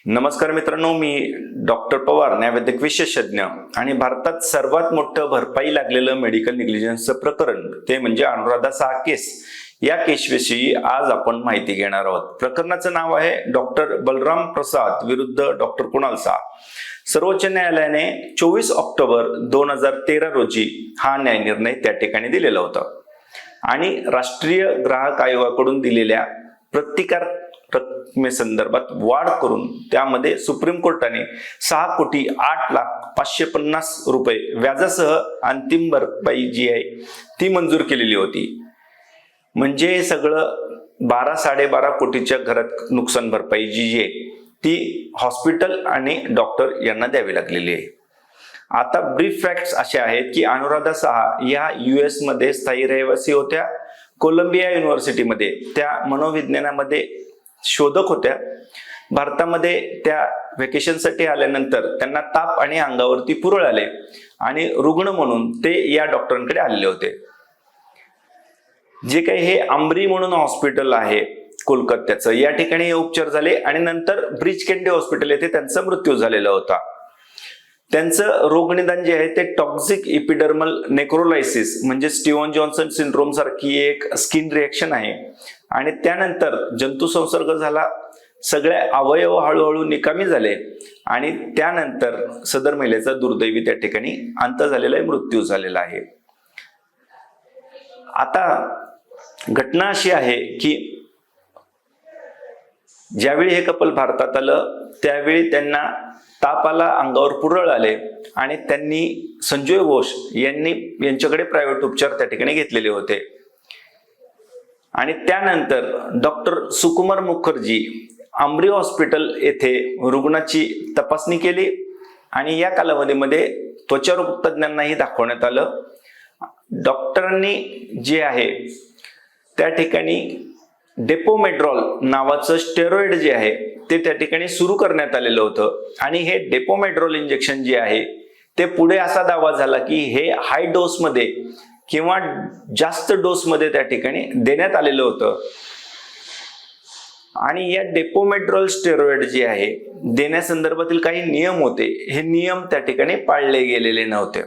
नमस्कार मित्रांनो, मी डॉक्टर पवार, न्यायवैद्यक विशेषज्ञ. आणि भारतात सर्वात मोठं भरपाई लागलेलं मेडिकल निग्लिजन्सचं प्रकरण ते म्हणजे अनुराधा साहा केस. या केसविषयी आज आपण माहिती घेणार आहोत. प्रकरणाचं नाव आहे डॉक्टर बलराम प्रसाद विरुद्ध डॉक्टर कुणाल साहा. सर्वोच्च न्यायालयाने 24 ऑक्टोबर 2013 रोजी हा न्यायनिर्णय त्या ठिकाणी दिलेला होता आणि राष्ट्रीय ग्राहक आयोगाकडून दिलेल्या प्रतिकार रकमेसंदर्भात वाढ करून त्यामध्ये सुप्रीम कोर्टाने 6,08,550,000 व्याजासह अंतिम भरपाई जी आहे ती मंजूर केलेली होती. म्हणजे हे सगळं 12-12.5 कोटीच्या घरात नुकसान भरपाई जी आहे ती हॉस्पिटल आणि डॉक्टर यांना द्यावी लागलेली आहे. आता ब्रीफ फॅक्ट्स असे आहेत की अनुराधा साहा या US मध्ये स्थायी रहिवासी होत्या. कोलंबिया युनिव्हर्सिटीमध्ये त्या मनोविज्ञानामध्ये शोधक होत्या. भारतामध्ये त्या व्हॅकेशनसाठी आल्यानंतर त्यांना ताप आणि अंगावरती पुरळ आले आणि रुग्ण म्हणून ते या डॉक्टरांकडे आलेले होते. जे काही हे आंबरी म्हणून हॉस्पिटल आहे कोलकात्याचं, या ठिकाणी हे उपचार झाले आणि नंतर ब्रिच केंडी हॉस्पिटल येथे त्यांचा मृत्यू झालेला होता. त्यांचं रोगनिदान जे आहे ते टॉक्सिक इपिडर्मल नेक्रोलायसिस म्हणजे स्टीव्हन जॉन्सन सिंड्रोम सारखी एक स्किन रिएक्शन आहे आणि त्यानंतर जंतू संसर्ग झाला, सगळे अवयव हळूहळू निकामी झाले आणि त्यानंतर सदर महिलेचा दुर्दैवी त्या ठिकाणी अंत झालेला आहे, मृत्यू झालेला आहे. आता घटना अशी आहे की ज्यावेळी हे कपल भारतात आलं त्यावेळी त्यांना ताप आला, अंगावर पुरळ आले आणि त्यांनी संजय घोष यांच्याकडे प्रायव्हेट उपचार त्या ठिकाणी घेतलेले होते. आणि त्यानंतर डॉक्टर सुकुमार मुखर्जी आंबरी हॉस्पिटल येथे रुग्णाची तपासणी केली आणि या कालावधीमध्ये त्वचारोग तज्ञांनाही दाखवण्यात आलं. डॉक्टरांनी जे आहे त्या ठिकाणी डेपोमेड्रॉल नावाचं स्टेरॉइड जे आहे ते त्या ठिकाणी सुरू करण्यात आलेलं होतं आणि हे डेपोमेड्रॉल इंजेक्शन जे आहे ते पुढे असा दावा झाला की हे हाय डोसमध्ये किंवा जास्त डोसमध्ये त्या ठिकाणी देण्यात आलेलं होतं. आणि या डेपोमेड्रॉल स्टेरॉइड जे आहे देण्यासंदर्भातील काही नियम होते, हे नियम त्या ठिकाणी पाळले गेलेले नव्हते.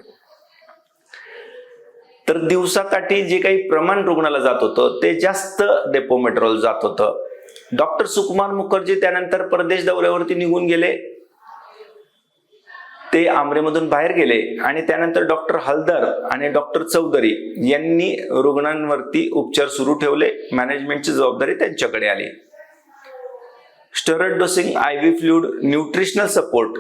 तर दिवसाकाठी जे काही प्रमाण रुग्णाला जात होतं ते जास्त डेपोमेड्रॉल जात होतं. डॉक्टर सुकुमार मुखर्जी त्यानंतर परदेश दौऱ्यावरती निघून गेले, ते आंबरीमधून बाहेर गेले आणि त्यानंतर डॉक्टर हलदर आणि डॉक्टर चौधरी यांनी रुग्णांवरती उपचार सुरू ठेवले. मॅनेजमेंटची जबाबदारी त्यांच्याकडे आली. Steroid dosing, IV fluid, nutritional support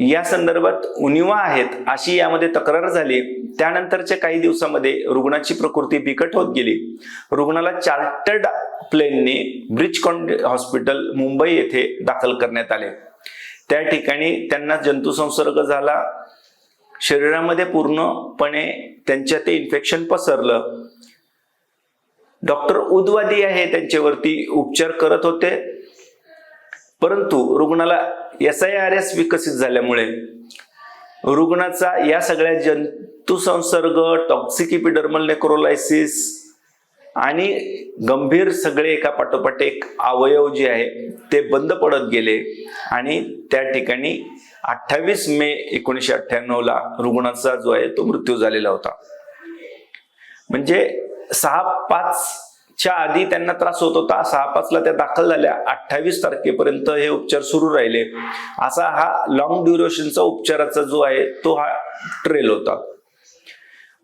या संदर्भात उणिवा आहेत अशी यामध्ये तक्रार झाली. त्यानंतरच्या काही दिवसामध्ये रुग्णाची प्रकृती बिकट होत गेली. रुग्णाला चार्टर्ड प्लेनने ब्रिच केंडी हॉस्पिटल मुंबई येथे दाखल करण्यात आले. त्या ठिकाणी त्यांना जंतू संसर्ग झाला, शरीरामध्ये पूर्णपणे त्यांच्या ते इन्फेक्शन पसरलं. डॉक्टर उदवादी आहे त्यांच्यावरती उपचार करत होते, परंतु रुग्णाला SIRS विकसित झाल्यामुळे रुग्णाचा या सगळ्या जंतू संसर्ग, टॉक्सिक इपिडर्मल नेक्रोलायसिस आणि गंभीर सगळे एका पाठोपाठ एक अवयव जे आहे ते बंद पडत गेले आणि त्या ठिकाणी 28 मे 1998 रुग्णाचा जो आहे तो मृत्यू झालेला होता. म्हणजे 6/5च्या आधी त्यांना त्रास होत होता, 6/5ला त्या दाखल झाल्या, 28 तारखेपर्यंत हे उपचार सुरू राहिले. असा हा लॉंग ड्युरेशनचा उपचाराचा जो आहे तो हा ट्रेल होता.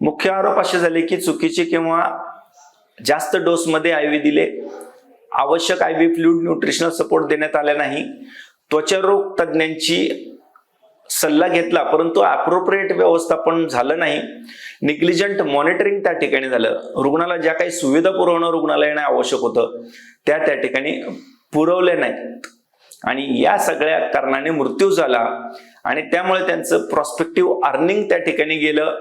मुख्य आरोप असे झाले की चुकीचे किंवा जास्त डोसमध्ये IV दिले, आवश्यक IV फ्लुइड, न्यूट्रिशनल सपोर्ट देण्यात आला नाही, त्वचारोग तज्ञांची सल्ला घेतला परंतु अप्रोप्रिएट व्यवस्थापन झालं नाही, निग्लिजंट मॉनिटरिंग त्या ठिकाणी झालं, रुग्णाला ज्या काही सुविधा पुरवणं रुग्णालयाने आवश्यक होतं त्या ठिकाणी पुरवले नाहीत आणि या सगळ्या कारणाने मृत्यू झाला आणि त्यामुळे त्यांचं प्रॉस्पेक्टिव्ह अर्निंग त्या ठिकाणी गेलं.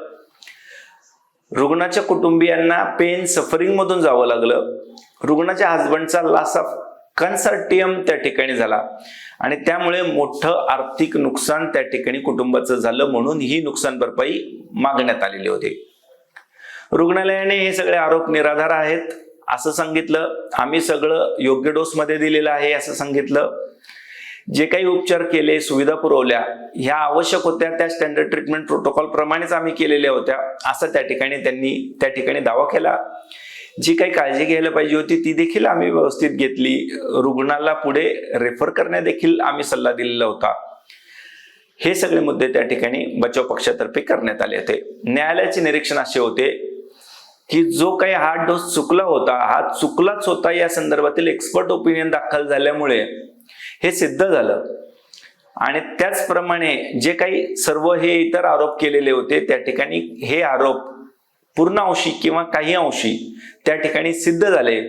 रुग्णाच्या कुटुंबियांना पेन सफरिंग मधून जावं लागलं. रुग्णाच्या हसबंडचा लॉस ऑफ कन्सर्टियम त्या ठिकाणी झाला आणि त्यामुळे मोठं आर्थिक नुकसान त्या ठिकाणी कुटुंबाचं झालं, म्हणून ही नुकसान भरपाई मागण्यात आलेली होती. रुग्णालयाने हे सगळे आरोप निराधार आहेत असं सांगितलं. आम्ही सगळं योग्य डोस मध्ये दिलेलं आहे असं सांगितलं. जे काही उपचार केले, सुविधा पुरवल्या, ह्या आवश्यक होत्या त्या स्टँडर्ड ट्रीटमेंट प्रोटोकॉल प्रमाणेच आम्ही केलेल्या होत्या असं त्यांनी त्या ठिकाणी दावा केला. जी काही काळजी घ्यायला पाहिजे होती ती देखील आम्ही व्यवस्थित घेतली. रुग्णाला पुढे रेफर करण्या देखील आम्ही सल्ला दिलेला होता. हे सगळे मुद्दे त्या ठिकाणी बचाव पक्षातर्फे करण्यात आले होते. न्यायालयाचे निरीक्षण असे होते की जो काही हा डोस चुकला होता, हा चुकलाच होता या संदर्भातील एक्सपर्ट ओपिनियन दाखल झाल्यामुळे हे सिद्ध झालं. आणि त्याचप्रमाणे जे काही सर्व हे इतर आरोप केलेले होते त्या ठिकाणी हे आरोप पूर्ण अंशी किंवा काही अंशी त्या ठिकाणी सिद्ध झाले.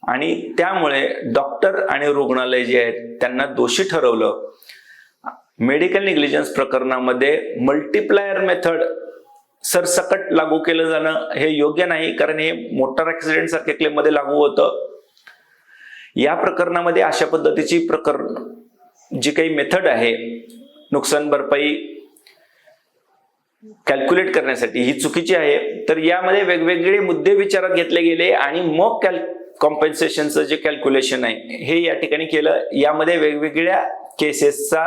आणि त्यामुळे डॉक्टर आणि रुग्णालय जे आहेत त्यांना दोषी ठरवलं. मेडिकल निग्लिजन्स प्रकरणामध्ये मल्टिप्लायर मेथड सरसकट लागू केलं जाणं हे योग्य नाही, कारण हे मोटार ऍक्सिडेंट सारख्या क्लेम मध्ये लागू होतं. या प्रकरणामध्ये अशा पद्धतीची जी काही मेथड आहे नुकसान भरपाई कॅल्क्युलेट करण्यासाठी ही चुकीची आहे. तर यामध्ये वेगवेगळे मुद्दे विचारात घेतले गेले आणि मग कॉम्पेन्सेशनचं जे कॅल्क्युलेशन आहे हे या ठिकाणी केलं. यामध्ये वेगवेगळ्या केसेसचा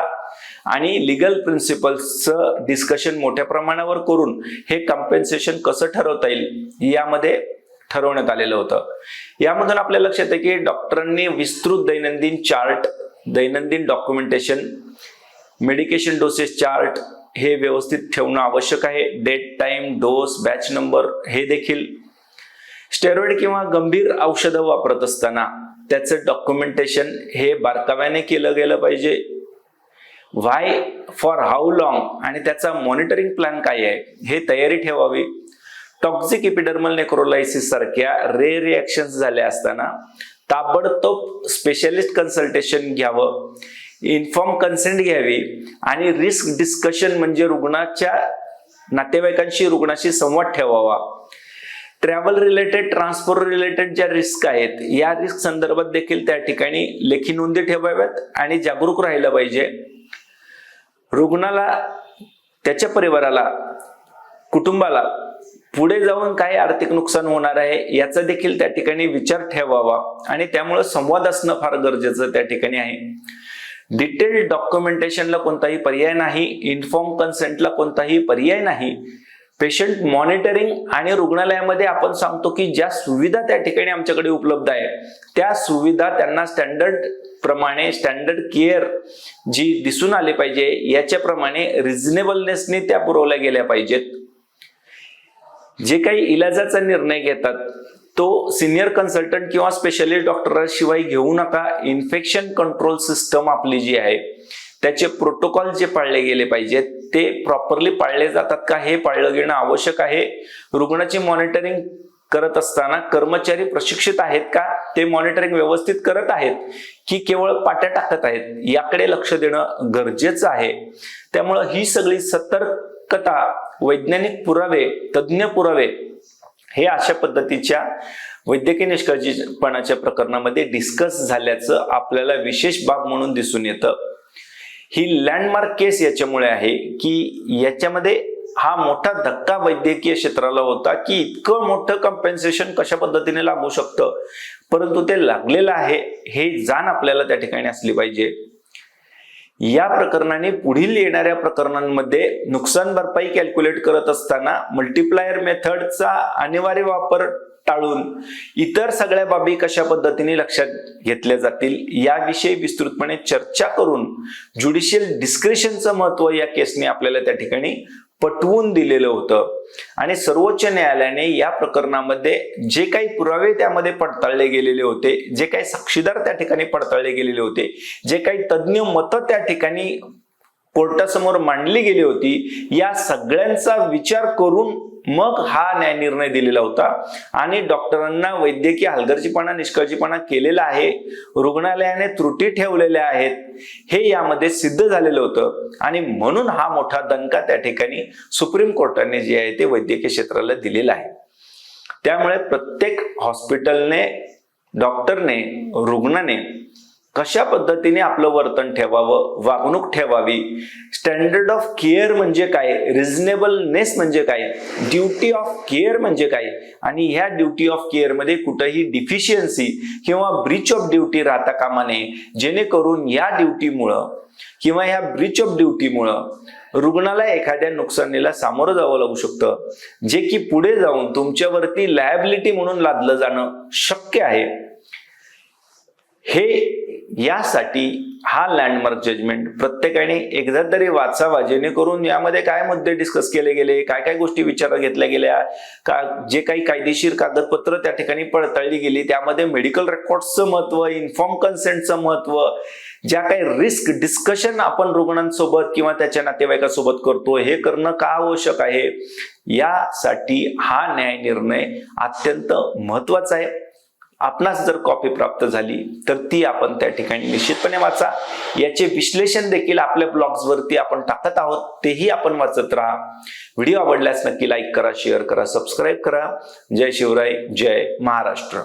आणि लिगल प्रिन्सिपल्सचं डिस्कशन मोठ्या प्रमाणावर करून हे कॉम्पेन्सेशन कसं ठरवता येईल यामध्ये ठरवण्यात आलेलं होतं. यामधून आपल्या लक्षात आहे की डॉक्टरांनी विस्तृत दैनंदिन चार्ट, दैनंदिन डॉक्युमेंटेशन, मेडिकेशन डोसेस चार्ट हे व्यवस्थित ठेवणं आवश्यक आहे. Date, time, dose, batch number हे देखील. स्टेरॉइड किंवा गंभीर औषधं वापरत असताना त्याचं डॉक्युमेंटेशन हे बारकाव्याने केलं गेलं पाहिजे. व्हाय, फॉर हाऊ लॉंग आणि त्याचा मॉनिटरिंग प्लॅन काय आहे हे तयारी ठेवावी. टॉक्सिक एपिडर्मल नेक्रोलायसिस सारख्या रेअर रिॲक्शन्स झाल्या असताना ताबडतोब स्पेशलिस्ट कन्सल्टेशन घ्यावं, इन्फॉर्म कन्सेंट घ्यावी आणि रिस्क डिस्कशन म्हणजे रुग्णाच्या नातेवाईकांशी रुग्णाशी संवाद ठेवावा. ट्रॅव्हल रिलेटेड, ट्रान्सपोर्ट रिलेटेड ज्या रिस्क आहेत या रिस्क संदर्भात देखील त्या ठिकाणी लेखी नोंदी ठेवाव्यात आणि जागरूक राहिलं पाहिजे. रुग्णाला, त्याच्या परिवाराला, कुटुंबाला पुढे जाऊन काय आर्थिक नुकसान होणार आहे याचा देखील त्या ठिकाणी विचार ठेवावा आणि त्यामुळे संवाद असणं फार गरजेचं त्या ठिकाणी आहे. डिटेल्ड डॉक्युमेंटेशनला कोणताही पर्याय नाही, इन्फॉर्म कन्सेंटला कोणताही पर्याय नाही. पेशंट मॉनिटरिंग आणि रुग्णालयामध्ये आपण सांगतो की ज्या सुविधा त्या ठिकाणी आमच्याकडे उपलब्ध आहे त्या सुविधा त्यांना स्टँडर्ड प्रमाणे, स्टँडर्ड केअर जी दिसून आली पाहिजे याच्याप्रमाणे रिझनेबलनेसने त्या पुरवल्या गेल्या पाहिजेत. जे काही इलाजाचा निर्णय घेतात तो सिनियर कन्सल्टंट किंवा स्पेशलिस्ट डॉक्टरांशिवाय घेऊ नका. इन्फेक्शन कंट्रोल सिस्टम आपली जी आहे त्याचे प्रोटोकॉल जे पाळले गेले पाहिजेत ते प्रॉपरली पाळले जातात का हे पाळलं घेणं आवश्यक आहे. रुग्णाची मॉनिटरिंग करत असताना कर्मचारी प्रशिक्षित आहेत का, ते मॉनिटरिंग व्यवस्थित करत आहेत की केवळ पाट्या टाकत आहेत याकडे लक्ष देणं गरजेचं आहे. त्यामुळं ही सगळी सतर्कता, वैज्ञानिक पुरावे, तज्ञ पुरावे हे अशा पद्धतीच्या वैद्यकीय निष्काळजीपणाच्या प्रकरणामध्ये डिस्कस झाल्याचं आपल्याला विशेष बाब म्हणून दिसून येतं. ही लँडमार्क केस याच्यामुळे आहे की याच्यामध्ये हा मोठा धक्का वैद्यकीय क्षेत्राला होता की इतकं मोठं कॉम्पेन्सेशन कशा पद्धतीने लागू शकतं, परंतु ते लागलेलं आहे हे जाण आपल्याला त्या ठिकाणी असली पाहिजे. या प्रकरणाने पुढील येणाऱ्या प्रकरणांमध्ये नुकसान भरपाई कॅल्क्युलेट करत असताना मल्टिप्लायर मेथडचा अनिवार्य वापर टाळून इतर सगळ्या बाबी कशा पद्धतीने लक्षात घेतल्या जातील याविषयी विस्तृतपणे चर्चा करून ज्युडिशियल डिस्क्रिशनचं महत्व या केसने आपल्याला त्या ठिकाणी पटवून दिलेलं होतं. आणि सर्वोच्च न्यायालयाने या प्रकरणामध्ये जे काही पुरावे त्यामध्ये पडताळले गेलेले होते, जे काही साक्षीदार त्या ठिकाणी पडताळले गेलेले होते, जे काही तज्ञ मतं त्या ठिकाणी कोर्टासमोर मांडली गेली होती, या सगळ्यांचा विचार करून मग हा न्याय निर्णय दिलेला होता. आणि डॉक्टरांना वैद्यकीय हलगर्जीपणा, निष्काळजीपणा केलेला आहे, रुग्णालयाने त्रुटी ठेवलेल्या आहेत हे यामध्ये सिद्ध झालेलं होतं. आणि म्हणून हा मोठा दणका त्या ठिकाणी सुप्रीम कोर्टाने जे आहे ते वैद्यकीय क्षेत्राला दिलेला आहे. त्यामुळे प्रत्येक हॉस्पिटलने, डॉक्टरने, रुग्णाने कशा पद्धतीने आपलं वर्तन ठेवावं, वागणूक ठेवावी, स्टँडर्ड ऑफ केअर म्हणजे काय, रिझनेबलनेस म्हणजे काय, ड्युटी ऑफ केअर म्हणजे काय, आणि ह्या ड्युटी ऑफ केअर मध्ये कुठेही डिफिशियन्सी किंवा ब्रीच ऑफ ड्युटी राहता कामा नये, जेणेकरून या ड्युटीमुळं किंवा ह्या ब्रीच ऑफ ड्युटीमुळं रुग्णाला एखाद्या नुकसानीला सामोरं जावं लागू शकतं, जे की पुढे जाऊन तुमच्यावरती लायबिलिटी म्हणून लादलं जाणं शक्य आहे. हे यासाठी हा लँडमार्क जजमेंट प्रत्येकाने एकदा तरी वाचावा, जेणेकरून यामध्ये काय मुद्दे डिस्कस केले गेले, काय काय गोष्टी विचारात घेतल्या गेल्या, का जे काही कायदेशीर कागदपत्र त्या ठिकाणी पडताळली गेली, त्यामध्ये मेडिकल रेकॉर्ड्सचं महत्व, इन्फॉर्म कन्सेंटचं महत्व, ज्या काही रिस्क डिस्कशन आपण रुग्णांसोबत किंवा त्याच्या नातेवाईकांसोबत करतो, हे करणं का आवश्यक आहे, यासाठी हा न्याय निर्णय अत्यंत महत्वाचा आहे. आपणास जर कॉपी प्राप्त झाली तर ती आपण त्या ठिकाणी निश्चितपणे वाचा. याचे विश्लेषण देखील आपल्या ब्लॉग्सवरती आपण टाकत आहोत, तेही आपण वाचत राहा. व्हिडिओ आवडल्यास नक्की लाईक करा, शेअर करा, सबस्क्राईब करा. जय शिवराय, जय महाराष्ट्र.